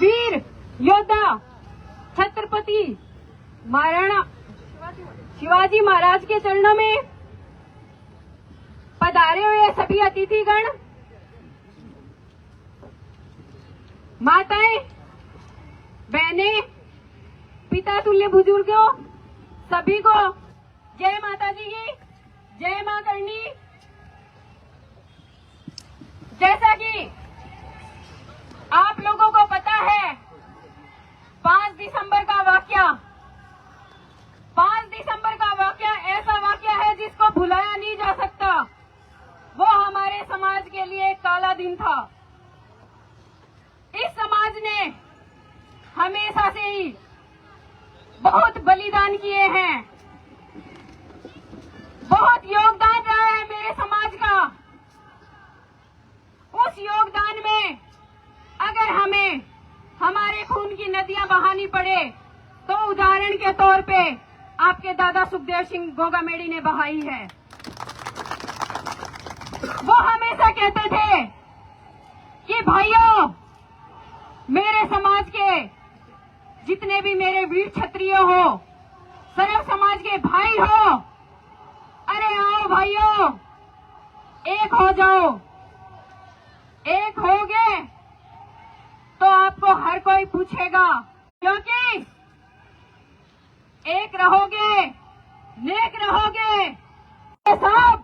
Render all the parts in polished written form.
वीर योद्धा छत्रपति महाराणा शिवाजी महाराज के चरणों में पधारे हुए सभी अतिथिगण, माताएं, बहनें, पिता तुल्य बुजुर्गों, सभी को जय माता जी की, जय मां करनी। जैसा कि आप लोगों को पता है, 5 दिसंबर का वाकया, 5 दिसंबर का वाकया ऐसा वाकया है जिसको भुलाया नहीं जा सकता। वो हमारे समाज के लिए एक काला दिन था। इस समाज ने हमेशा से ही बहुत बलिदान किए हैं, बहुत योगदान रहा है मेरे समाज का। उस योगदान में अगर हमें हमारे खून की नदियां बहानी पड़े तो उदाहरण के तौर पे आपके दादा सुखदेव सिंह गोगामेड़ी ने बहाई है। वो हमेशा कहते थे कि भाइयों, मेरे समाज के जितने भी मेरे वीर क्षत्रिय हो, सर्व समाज के भाई हो, अरे आओ भाइयों, एक हो जाओ। एक होगे तो आपको हर कोई पूछेगा, क्योंकि एक रहोगे, नेक रहोगे। सब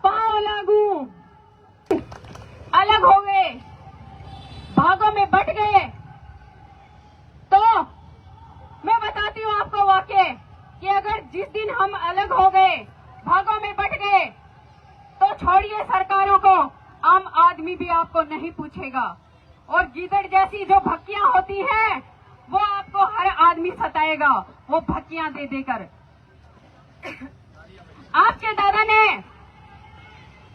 पांव लागू, अलग हो गए, भागों में बट गए। तो मैं बताती हूँ आपको वाक्य कि अगर जिस दिन हम अलग हो गए, भागों में बट गए, तो छोड़िए सरकारों को, आम आदमी भी आपको नहीं पूछेगा। और गीदड़ जैसी जो भक्कियां होती हैं, वो आपको हर आदमी सताएगा, वो भक्कियां दे देकर। आपके दादा ने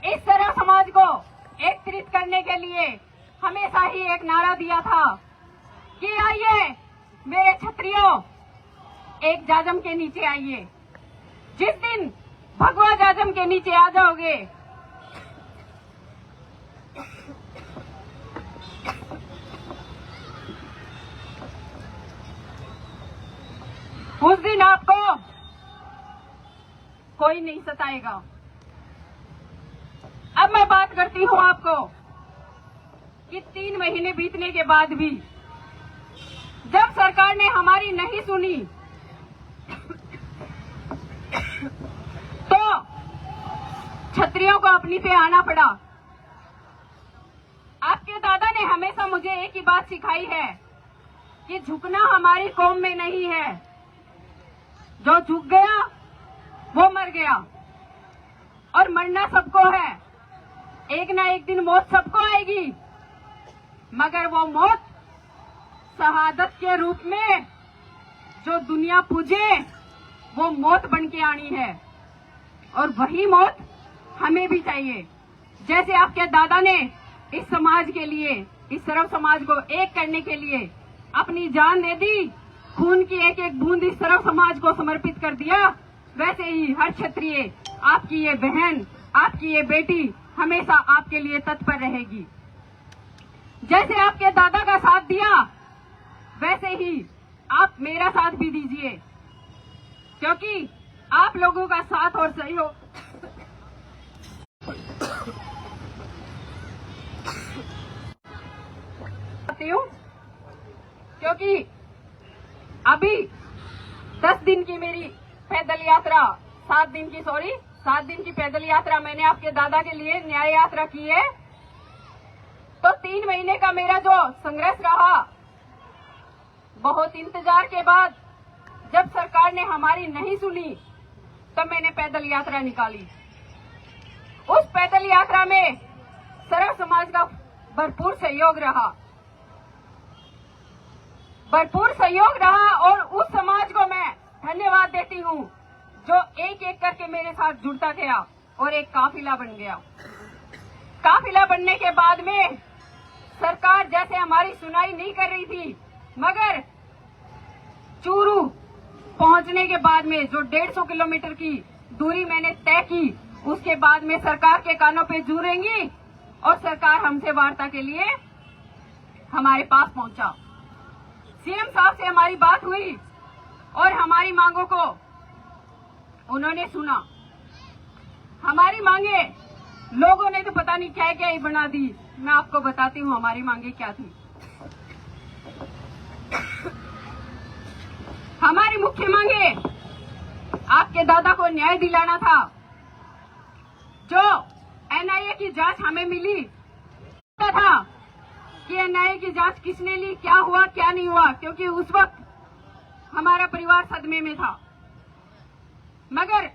इस तरह समाज को एकत्रित करने के लिए हमेशा ही एक नारा दिया था कि आइए मेरे क्षत्रियों, एक जाजम के नीचे आइए। जिस दिन भगवा जाजम के नीचे आ जाओगे, उस दिन आपको कोई नहीं सताएगा। अब मैं बात करती हूँ आपको कि 3 महीने बीतने के बाद भी जब सरकार ने हमारी नहीं सुनी, तो क्षत्रियों को अपनी पे आना पड़ा। आपके दादा ने हमेशा मुझे एक ही बात सिखाई है कि झुकना हमारी कौम में नहीं है। जो झुक गया वो मर गया, और मरना सबको है। एक ना एक दिन मौत सबको आएगी, मगर वो मौत शहादत के रूप में जो दुनिया पूजे, वो मौत बन के आनी है। और वही मौत हमें भी चाहिए। जैसे आपके दादा ने इस समाज के लिए, इस सर्व समाज को एक करने के लिए अपनी जान दे दी, खून की एक एक बूंद इस सर्व समाज को समर्पित कर दिया, वैसे ही हर क्षत्रिय, आपकी ये बहन, आपकी ये बेटी हमेशा आपके लिए तत्पर रहेगी। जैसे आपके दादा का साथ दिया, वैसे ही आप मेरा साथ भी दीजिए, क्योंकि आप लोगों का साथ और सहयोग क्योंकि अभी 10 दिन की मेरी पैदल यात्रा, 7 दिन की पैदल यात्रा मैंने आपके दादा के लिए न्याय यात्रा की है। तो 3 महीने का मेरा जो संघर्ष रहा, बहुत इंतजार के बाद जब सरकार ने हमारी नहीं सुनी, तब मैंने पैदल यात्रा निकाली। उस पैदल यात्रा में सर्व समाज का भरपूर सहयोग रहा, और उस समाज को मैं धन्यवाद देती हूँ जो एक एक करके मेरे साथ जुड़ता गया और एक काफिला बन गया। काफिला बनने के बाद में सरकार जैसे हमारी सुनाई नहीं कर रही थी, मगर चूरू पहुंचने के बाद में जो 150 किलोमीटर की दूरी मैंने तय की, उसके बाद में सरकार के कानों पे जूरेंगी और सरकार हमसे वार्ता के लिए हमारे पास पहुंचा। सीएम साहब से हमारी बात हुई और हमारी मांगों को उन्होंने सुना। हमारी मांगे लोगों ने तो पता नहीं क्या क्या ही बना दी। मैं आपको बताती हूँ हमारी मांगे क्या थी। हमारी मुख्य मांगे आपके दादा को न्याय दिलाना था। जो एनआईए की जांच हमें मिली था कि एनआईए की जांच किसने ली, क्या हुआ क्या नहीं हुआ, क्योंकि उस वक्त हमारा परिवार सदमे में था। मगर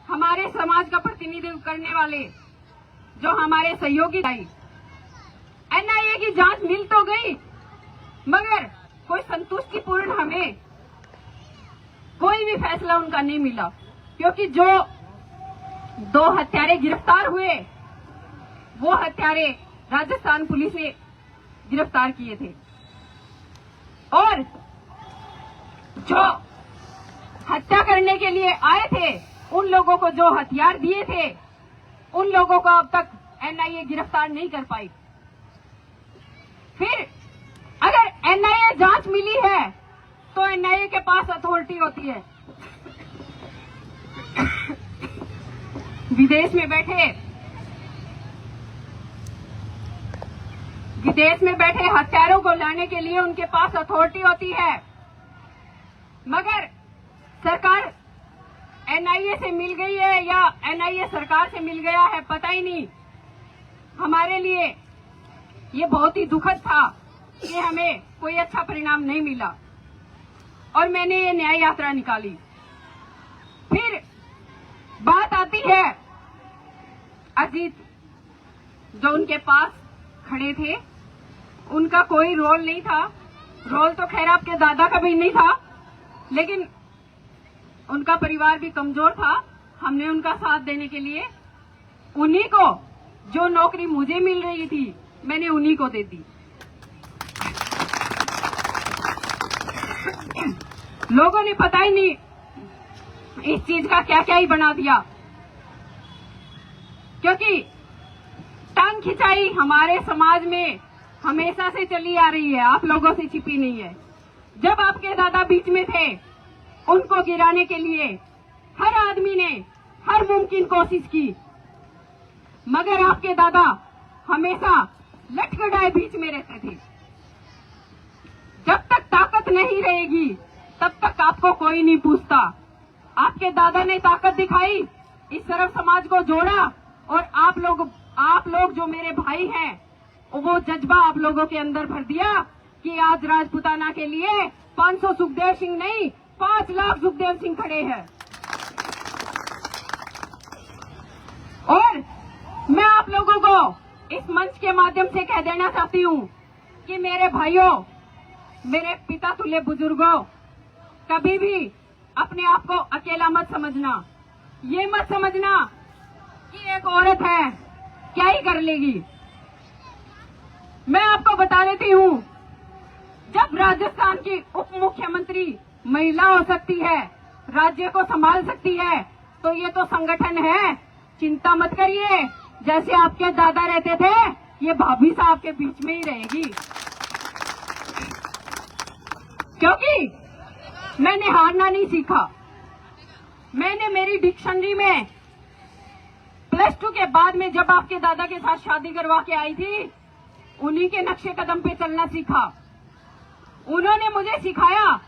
हमारे समाज का प्रतिनिधित्व करने वाले जो हमारे सहयोगी थे, एनआईए की जांच मिल तो गई मगर कोई संतुष्टिपूर्ण हमें कोई भी फैसला उनका नहीं मिला, क्योंकि जो 2 हत्यारे गिरफ्तार हुए वो हत्यारे राजस्थान पुलिस ने गिरफ्तार किए थे और जो हत्या करने के लिए आए थे उन लोगों को जो हथियार दिए थे उन लोगों को अब तक एनआईए गिरफ्तार नहीं कर पाई। फिर अगर एनआईए जांच मिली है तो एनआईए के पास अथॉरिटी होती है। विदेश में बैठे हत्यारों को लाने के लिए उनके पास अथॉरिटी होती है, मगर सरकार एनआईए से मिल गई है या एनआईए सरकार से मिल गया है पता ही नहीं। हमारे लिए ये बहुत ही दुखद था कि हमें कोई अच्छा परिणाम नहीं मिला और मैंने ये न्याय यात्रा निकाली। फिर बात आती है अजीत, जो उनके पास खड़े थे उनका कोई रोल नहीं था। रोल तो खैर आपके दादा का भी नहीं था, लेकिन उनका परिवार भी कमजोर था। हमने उनका साथ देने के लिए उन्हीं को जो नौकरी मुझे मिल रही थी मैंने उन्हीं को दे दी। लोगों ने पता ही नहीं इस चीज का क्या क्या ही बना दिया, क्योंकि टांग खिंचाई हमारे समाज में हमेशा से चली आ रही है, आप लोगों से छिपी नहीं है। जब आपके दादा बीच में थे उनको गिराने के लिए हर आदमी ने हर मुमकिन कोशिश की, मगर आपके दादा हमेशा लटकड़ाए बीच में रहते थे। जब तक ताकत नहीं रहेगी तब तक आपको कोई नहीं पूछता। आपके दादा ने ताकत दिखाई, इस सर्व समाज को जोड़ा और आप लोग जो मेरे भाई हैं वो जज्बा आप लोगों के अंदर भर दिया कि आज राजपूताना के लिए 500 सुखदेव सिंह नहीं 5 लाख सुखदेव सिंह खड़े हैं। और मैं आप लोगों को इस मंच के माध्यम से कह देना चाहती हूँ कि मेरे भाइयों, मेरे पिता तुल्य बुजुर्गों, कभी भी अपने आप को अकेला मत समझना। ये मत समझना कि एक औरत है क्या ही कर लेगी। मैं आपको बता देती हूँ, जब राजस्थान की उप मुख्यमंत्री महिला हो सकती है, राज्य को संभाल सकती है, तो ये तो संगठन है। चिंता मत करिए, जैसे आपके दादा रहते थे ये भाभी साहब के बीच में ही रहेगी, क्योंकि मैंने हारना नहीं सीखा। मैंने मेरी डिक्शनरी में +2 के बाद में जब आपके दादा के साथ शादी करवा के आई थी उन्हीं के नक्शे कदम पे चलना सीखा। उन्होंने मुझे सिखाया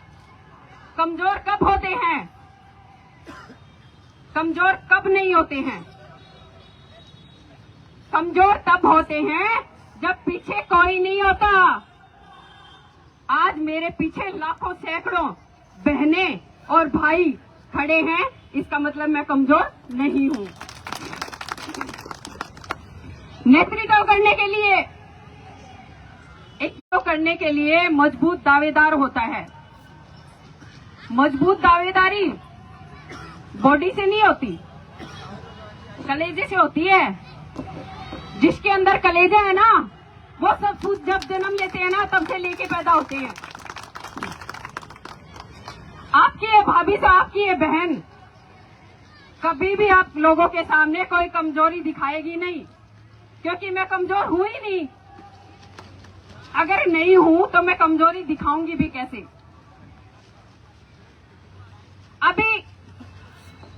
कमजोर कब होते हैं, कमजोर कब नहीं होते हैं। कमजोर तब होते हैं जब पीछे कोई नहीं होता। आज मेरे पीछे लाखों सैकड़ों बहनें और भाई खड़े हैं, इसका मतलब मैं कमजोर नहीं हूं। नेतृत्व करने के लिए मजबूत दावेदार होता है। मजबूत दावेदारी बॉडी से नहीं होती, कलेजे से होती है। जिसके अंदर कलेजा है ना, वो सब जब जन्म लेते हैं ना तब से लेके पैदा होते हैं। आपकी ये भाभी से आपकी ये बहन कभी भी आप लोगों के सामने कोई कमजोरी दिखाएगी नहीं, क्योंकि मैं कमजोर हूं ही नहीं। अगर नहीं हूं तो मैं कमजोरी दिखाऊंगी भी कैसे। अभी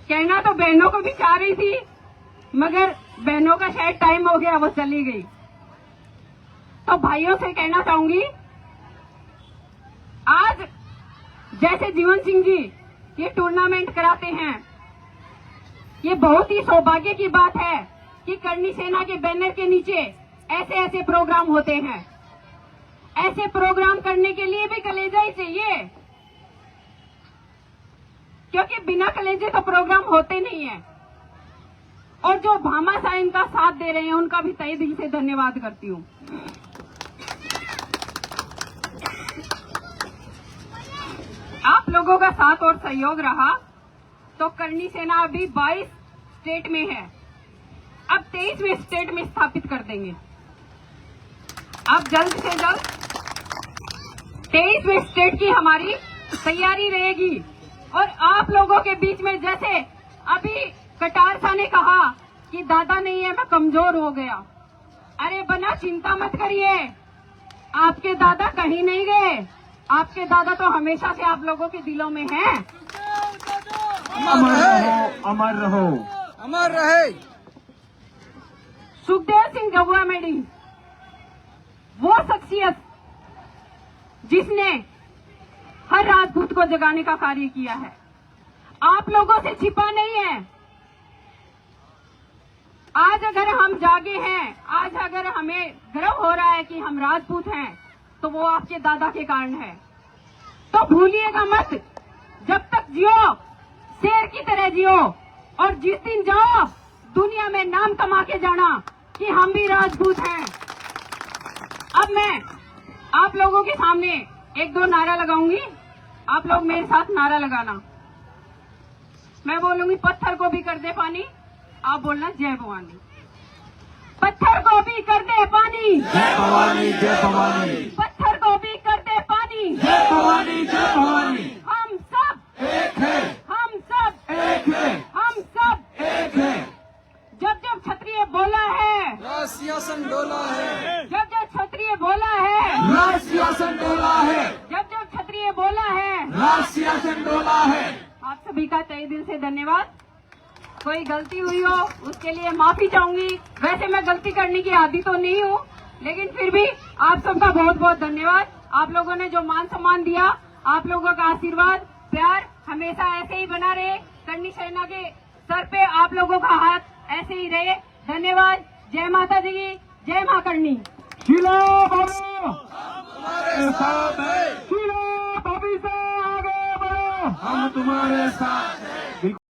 कहना तो बहनों को भी चाह रही थी, मगर बहनों का शायद टाइम हो गया, वो चली गई। तो भाइयों से कहना चाहूंगी, आज जैसे जीवन सिंह जी ये टूर्नामेंट कराते हैं, ये बहुत ही सौभाग्य की बात है कि करनी सेना के बैनर के नीचे ऐसे ऐसे प्रोग्राम होते हैं। ऐसे प्रोग्राम करने के लिए भी कलेजा ही चाहिए, क्योंकि बिना कलेजे तो प्रोग्राम होते नहीं है। और जो भामा साहब इनका साथ दे रहे हैं, उनका भी तहे दिल से धन्यवाद करती हूँ। आप लोगों का साथ और सहयोग रहा तो करनी सेना अभी 22 स्टेट में है, अब 23वें स्टेट में स्थापित कर देंगे। अब जल्द से जल्द 23वें स्टेट की हमारी तैयारी रहेगी। और आप लोगों के बीच में, जैसे अभी कटार साहब ने कहा कि दादा नहीं है, मैं कमजोर हो गया। अरे बना, चिंता मत करिए, आपके दादा कहीं नहीं गए, आपके दादा तो हमेशा से आप लोगों के दिलों में हैं। अमर रहो, अमर रहो, अमर रहे। सुखदेव सिंह जमुआ मेडी वो शख्सियत जिसने हर राजपूत को जगाने का कार्य किया है, आप लोगों से छिपा नहीं है। आज अगर हम जागे हैं, आज अगर हमें गर्व हो रहा है कि हम राजपूत हैं, तो वो आपके दादा के कारण है। तो भूलिएगा मत, जब तक जियो शेर की तरह जियो, और जिस दिन जाओ दुनिया में नाम कमा के जाना कि हम भी राजपूत हैं। अब मैं आप लोगों के सामने एक दो नारा लगाऊंगी, आप लोग मेरे साथ नारा लगाना। मैं बोलूंगी पत्थर को भी कर दे पानी, आप बोलना जय भवानी। पत्थर को भी कर दे पानी, जय भवानी, जय भवानी। पत्थर को भी कर दे पानी, जय भवानी, जय भवानी। हम सब एक है, हम सब एक है, हम सब एक है। जब जब क्षत्रिय बोला है, राज सिंहासन डोला है। जब जब क्षत्रिय बोला है, राज सिंहासन डोला है, जब जब क्षत्रिय बोला है। राज सिंहासन डोला है। आप सभी का तहे दिल से धन्यवाद। कोई गलती हुई हो उसके लिए माफी चाहूंगी। वैसे मैं गलती करने की आदी तो नहीं हूँ, लेकिन फिर भी आप सबका बहुत बहुत धन्यवाद। आप लोगों ने जो मान सम्मान दिया, आप लोगों का आशीर्वाद प्यार हमेशा ऐसे ही बना रहे। करनी सेना के सर पे आप लोगों का हाथ ऐसे ही रहे। धन्यवाद। जय माता दी की, जय मां करनी। शीला बोलो, हमारे साथ है। शीला भाभी से आगे बढ़ो, हम तुम्हारे साथ हैं।